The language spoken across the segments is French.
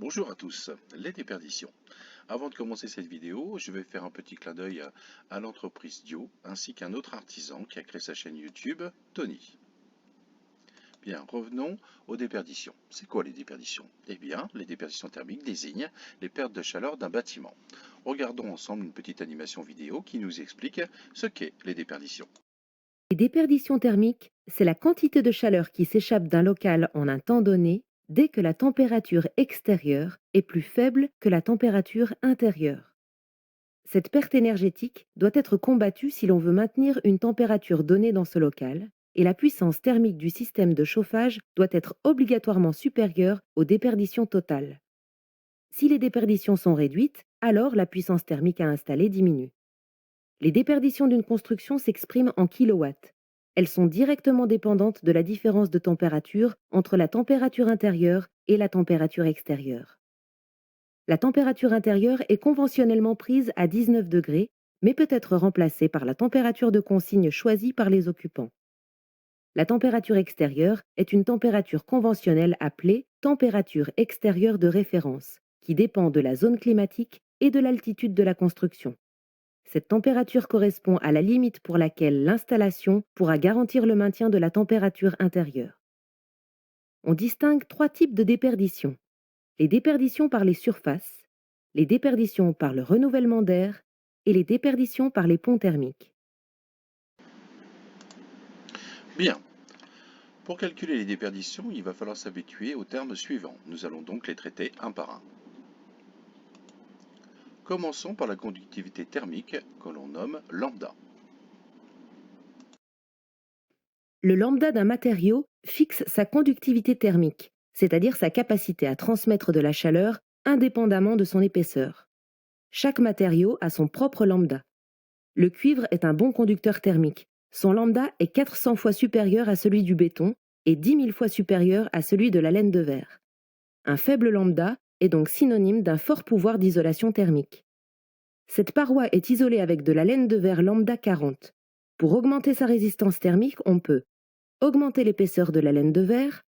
Bonjour à tous, les déperditions. Avant de commencer cette vidéo, je vais faire un petit clin d'œil à l'entreprise Dio, ainsi qu'un autre artisan qui a créé sa chaîne YouTube, Tony. Bien, revenons aux déperditions. C'est quoi les déperditions? Eh bien, les déperditions thermiques désignent les pertes de chaleur d'un bâtiment. Regardons ensemble une petite animation vidéo qui nous explique ce qu'est les déperditions. Les déperditions thermiques, c'est la quantité de chaleur qui s'échappe d'un local en un temps donné dès que la température extérieure est plus faible que la température intérieure. Cette perte énergétique doit être combattue si l'on veut maintenir une température donnée dans ce local, et la puissance thermique du système de chauffage doit être obligatoirement supérieure aux déperditions totales. Si les déperditions sont réduites, alors la puissance thermique à installer diminue. Les déperditions d'une construction s'expriment en kilowatts. Elles sont directement dépendantes de la différence de température entre la température intérieure et la température extérieure. La température intérieure est conventionnellement prise à 19 degrés, mais peut être remplacée par la température de consigne choisie par les occupants. La température extérieure est une température conventionnelle appelée température extérieure de référence, qui dépend de la zone climatique et de l'altitude de la construction. Cette température correspond à la limite pour laquelle l'installation pourra garantir le maintien de la température intérieure. On distingue trois types de déperditions: les déperditions par les surfaces, les déperditions par le renouvellement d'air et les déperditions par les ponts thermiques. Bien, pour calculer les déperditions, il va falloir s'habituer aux termes suivants. Nous allons donc les traiter un par un. Commençons par la conductivité thermique que l'on nomme lambda. Le lambda d'un matériau fixe sa conductivité thermique, c'est-à-dire sa capacité à transmettre de la chaleur indépendamment de son épaisseur. Chaque matériau a son propre lambda. Le cuivre est un bon conducteur thermique. Son lambda est 400 fois supérieur à celui du béton et 10 000 fois supérieur à celui de la laine de verre. Un faible lambda est donc synonyme d'un fort pouvoir d'isolation thermique. Cette paroi est isolée avec de la laine de verre lambda 40. Pour augmenter sa résistance thermique, on peut augmenter l'épaisseur de la laine de verre,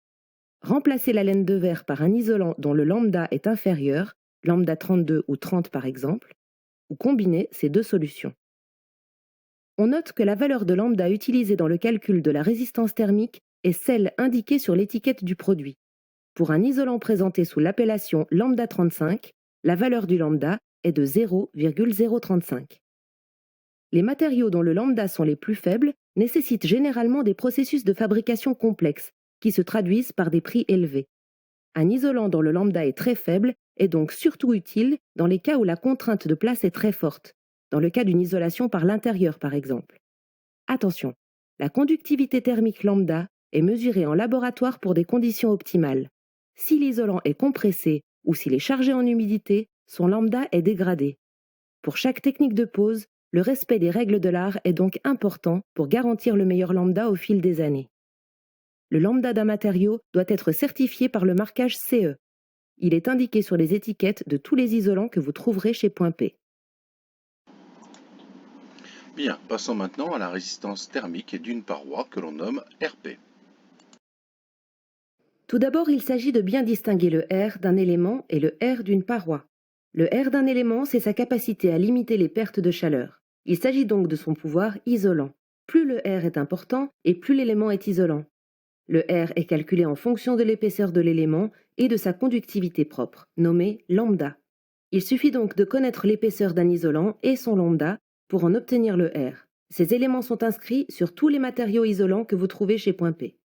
remplacer la laine de verre par un isolant dont le lambda est inférieur, lambda 32 ou 30 par exemple, ou combiner ces deux solutions. On note que la valeur de lambda utilisée dans le calcul de la résistance thermique est celle indiquée sur l'étiquette du produit. Pour un isolant présenté sous l'appellation lambda 35, la valeur du lambda est de 0,035. Les matériaux dont le lambda sont les plus faibles nécessitent généralement des processus de fabrication complexes, qui se traduisent par des prix élevés. Un isolant dont le lambda est très faible est donc surtout utile dans les cas où la contrainte de place est très forte, dans le cas d'une isolation par l'intérieur par exemple. Attention, la conductivité thermique lambda est mesurée en laboratoire pour des conditions optimales. Si l'isolant est compressé ou s'il est chargé en humidité, son lambda est dégradé. Pour chaque technique de pose, le respect des règles de l'art est donc important pour garantir le meilleur lambda au fil des années. Le lambda d'un matériau doit être certifié par le marquage CE. Il est indiqué sur les étiquettes de tous les isolants que vous trouverez chez Point P. Bien, passons maintenant à la résistance thermique d'une paroi que l'on nomme RP. Tout d'abord, il s'agit de bien distinguer le R d'un élément et le R d'une paroi. Le R d'un élément, c'est sa capacité à limiter les pertes de chaleur. Il s'agit donc de son pouvoir isolant. Plus le R est important et plus l'élément est isolant. Le R est calculé en fonction de l'épaisseur de l'élément et de sa conductivité propre, nommée lambda. Il suffit donc de connaître l'épaisseur d'un isolant et son lambda pour en obtenir le R. Ces éléments sont inscrits sur tous les matériaux isolants que vous trouvez chez Point P.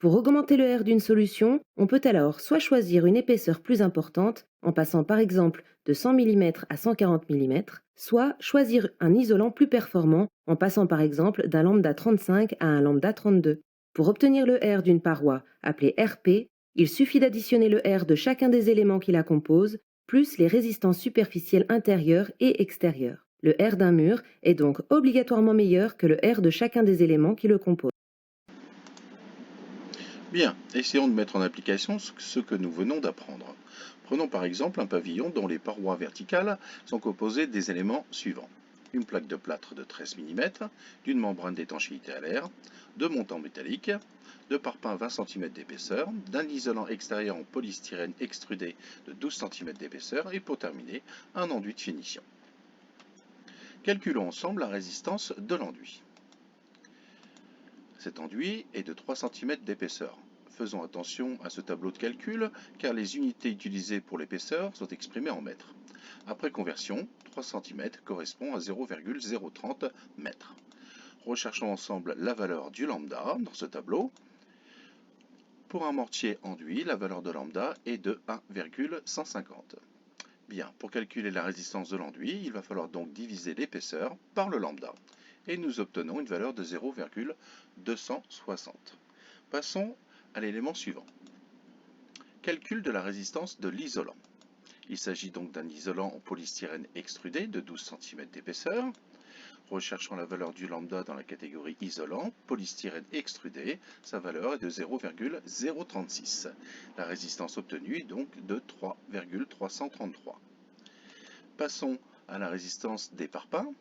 Pour augmenter le R d'une solution, on peut alors soit choisir une épaisseur plus importante, en passant par exemple de 100 mm à 140 mm, soit choisir un isolant plus performant, en passant par exemple d'un lambda 35 à un lambda 32. Pour obtenir le R d'une paroi, appelée RP, il suffit d'additionner le R de chacun des éléments qui la composent, plus les résistances superficielles intérieures et extérieures. Le R d'un mur est donc obligatoirement meilleur que le R de chacun des éléments qui le composent. Bien, essayons de mettre en application ce que nous venons d'apprendre. Prenons par exemple un pavillon dont les parois verticales sont composées des éléments suivants. une plaque de plâtre de 13 mm, d'une membrane d'étanchéité à l'air, de montants métalliques, de parpaings 20 cm d'épaisseur, d'un isolant extérieur en polystyrène extrudé de 12 cm d'épaisseur et pour terminer, un enduit de finition. Calculons ensemble la résistance de l'enduit. Cet enduit est de 3 cm d'épaisseur. Faisons attention à ce tableau de calcul car les unités utilisées pour l'épaisseur sont exprimées en mètres. Après conversion, 3 cm correspond à 0,030 m. Recherchons ensemble la valeur du lambda dans ce tableau. Pour un mortier enduit, la valeur de lambda est de 1,150. Bien, pour calculer la résistance de l'enduit, il va falloir donc diviser l'épaisseur par le lambda. Et nous obtenons une valeur de 0,260. Passons à l'élément suivant. Calcul de la résistance de l'isolant. Il s'agit donc d'un isolant en polystyrène extrudé de 12 cm d'épaisseur. Recherchons la valeur du lambda dans la catégorie isolant, polystyrène extrudé, sa valeur est de 0,036. La résistance obtenue est donc de 3,333. Passons à la résistance des parpaings.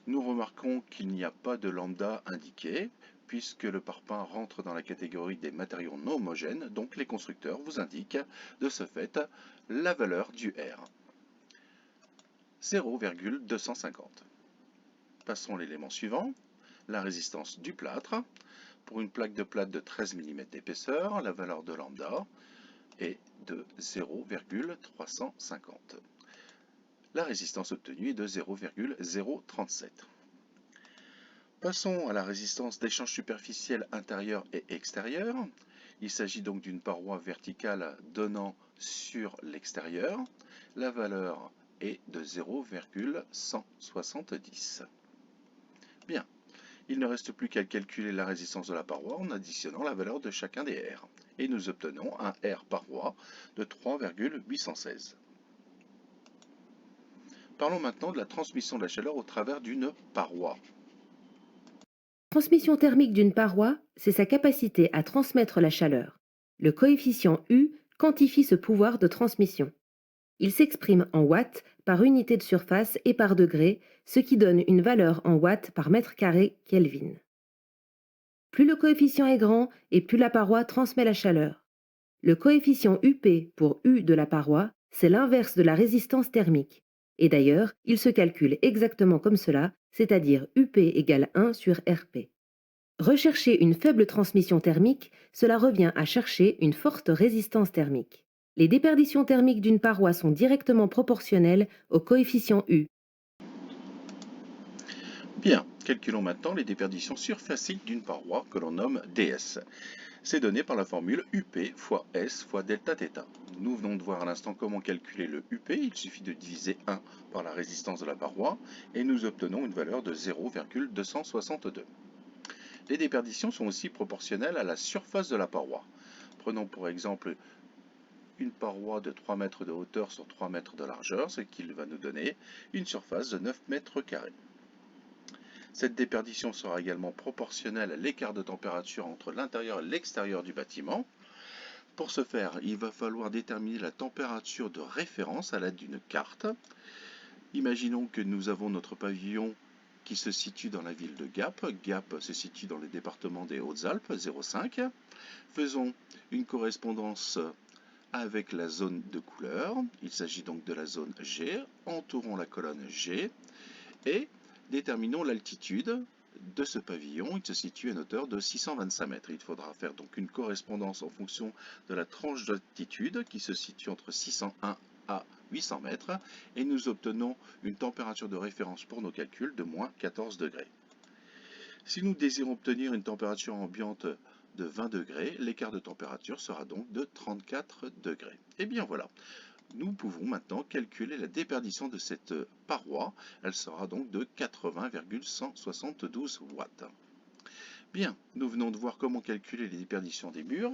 Nous remarquons qu'il n'y a pas de lambda indiqué, puisque le parpaing rentre dans la catégorie des matériaux non homogènes, donc les constructeurs vous indiquent de ce fait la valeur du R. 0,250. Passons à l'élément suivant, la résistance du plâtre. Pour une plaque de plâtre de 13 mm d'épaisseur, la valeur de lambda est de 0,350. La résistance obtenue est de 0,037. Passons à la résistance d'échange superficiel intérieur et extérieur. Il s'agit donc d'une paroi verticale donnant sur l'extérieur. La valeur est de 0,170. Bien, il ne reste plus qu'à calculer la résistance de la paroi en additionnant la valeur de chacun des R. Et nous obtenons un R paroi de 3,816. Parlons maintenant de la transmission de la chaleur au travers d'une paroi. La transmission thermique d'une paroi, c'est sa capacité à transmettre la chaleur. Le coefficient U quantifie ce pouvoir de transmission. Il s'exprime en watts par unité de surface et par degré, ce qui donne une valeur en watts par mètre carré Kelvin. Plus le coefficient est grand et plus la paroi transmet la chaleur. Le coefficient UP pour U de la paroi, c'est l'inverse de la résistance thermique. Et d'ailleurs, il se calcule exactement comme cela, c'est-à-dire UP égale 1 sur RP. Rechercher une faible transmission thermique, cela revient à chercher une forte résistance thermique. Les déperditions thermiques d'une paroi sont directement proportionnelles au coefficient U. Bien, calculons maintenant les déperditions surfaciques d'une paroi que l'on nomme ds. C'est donné par la formule UP fois S fois delta θ. Nous venons de voir à l'instant comment calculer le UP, il suffit de diviser 1 par la résistance de la paroi et nous obtenons une valeur de 0,262. Les déperditions sont aussi proportionnelles à la surface de la paroi. Prenons pour exemple une paroi de 3 mètres de hauteur sur 3 mètres de largeur, ce qui va nous donner une surface de 9 mètres carrés. Cette déperdition sera également proportionnelle à l'écart de température entre l'intérieur et l'extérieur du bâtiment. Pour ce faire, il va falloir déterminer la température de référence à l'aide d'une carte. Imaginons que nous avons notre pavillon qui se situe dans la ville de Gap. Gap se situe dans le département des Hautes-Alpes, 0,5. Faisons une correspondance avec la zone de couleur. Il s'agit donc de la zone G. Entourons la colonne G et déterminons l'altitude de ce pavillon. Il se situe à une hauteur de 625 mètres. Il faudra faire donc une correspondance en fonction de la tranche d'altitude qui se situe entre 601 à 800 mètres et nous obtenons une température de référence pour nos calculs de moins 14 degrés. Si nous désirons obtenir une température ambiante de 20 degrés, l'écart de température sera donc de 34 degrés. Et bien voilà. Nous pouvons maintenant calculer la déperdition de cette paroi. Elle sera donc de 80,172 watts. Bien, nous venons de voir comment calculer les déperditions des murs,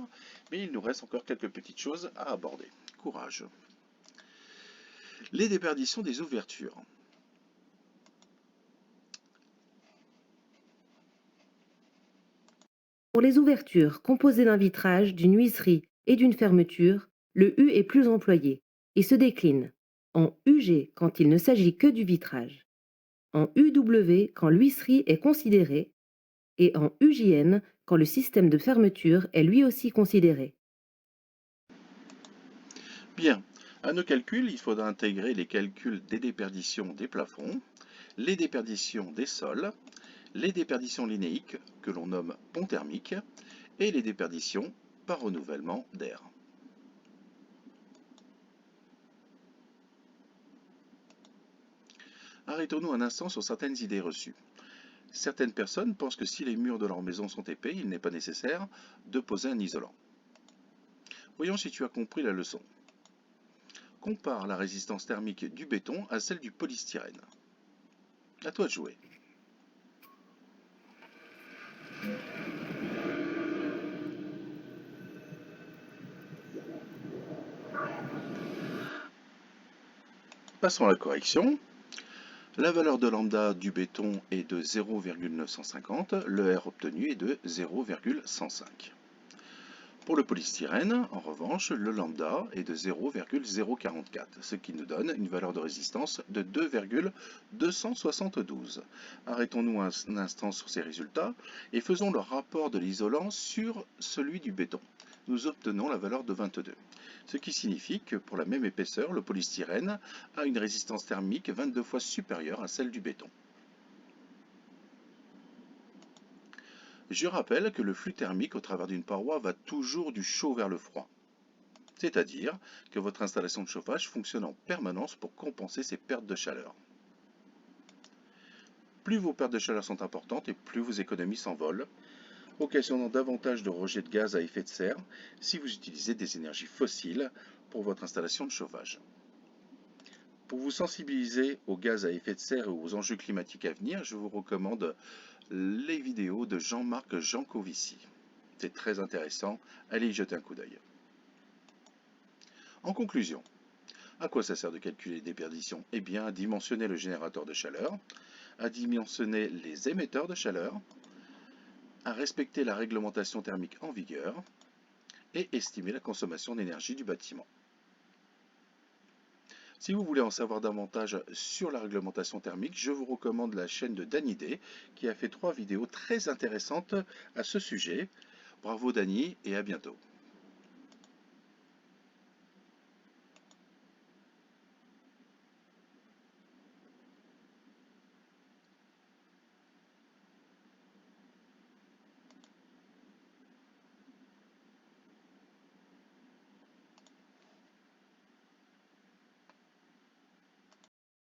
mais il nous reste encore quelques petites choses à aborder. Courage. Les déperditions des ouvertures. Pour les ouvertures composées d'un vitrage, d'une huisserie et d'une fermeture, le U est plus employé et se décline en UG quand il ne s'agit que du vitrage, en UW quand l'huisserie est considérée, et en UJN quand le système de fermeture est lui aussi considéré. Bien, à nos calculs, il faudra intégrer les calculs des déperditions des plafonds, les déperditions des sols, les déperditions linéiques, que l'on nomme pont thermique, et les déperditions par renouvellement d'air. Arrêtons-nous un instant sur certaines idées reçues. Certaines personnes pensent que si les murs de leur maison sont épais, il n'est pas nécessaire de poser un isolant. Voyons si tu as compris la leçon. Compare la résistance thermique du béton à celle du polystyrène. À toi de jouer. Passons à la correction. La valeur de lambda du béton est de 0,950, le R obtenu est de 0,105. Pour le polystyrène, en revanche, le lambda est de 0,044, ce qui nous donne une valeur de résistance de 2,272. Arrêtons-nous un instant sur ces résultats et faisons le rapport de l'isolant sur celui du béton. Nous obtenons la valeur de 22, ce qui signifie que pour la même épaisseur, le polystyrène a une résistance thermique 22 fois supérieure à celle du béton. Je rappelle que le flux thermique au travers d'une paroi va toujours du chaud vers le froid. C'est-à-dire que votre installation de chauffage fonctionne en permanence pour compenser ces pertes de chaleur. Plus vos pertes de chaleur sont importantes et plus vos économies s'envolent, occasionnant davantage de rejets de gaz à effet de serre si vous utilisez des énergies fossiles pour votre installation de chauffage. Pour vous sensibiliser aux gaz à effet de serre et aux enjeux climatiques à venir, je vous recommande les vidéos de Jean-Marc Jancovici. C'est très intéressant, allez y jeter un coup d'œil. En conclusion, à quoi ça sert de calculer les déperditions? Eh bien, à dimensionner le générateur de chaleur, à dimensionner les émetteurs de chaleur, à respecter la réglementation thermique en vigueur et estimer la consommation d'énergie du bâtiment. Si vous voulez en savoir davantage sur la réglementation thermique, je vous recommande la chaîne de Danny Day qui a fait 3 vidéos très intéressantes à ce sujet. Bravo Danny et à bientôt.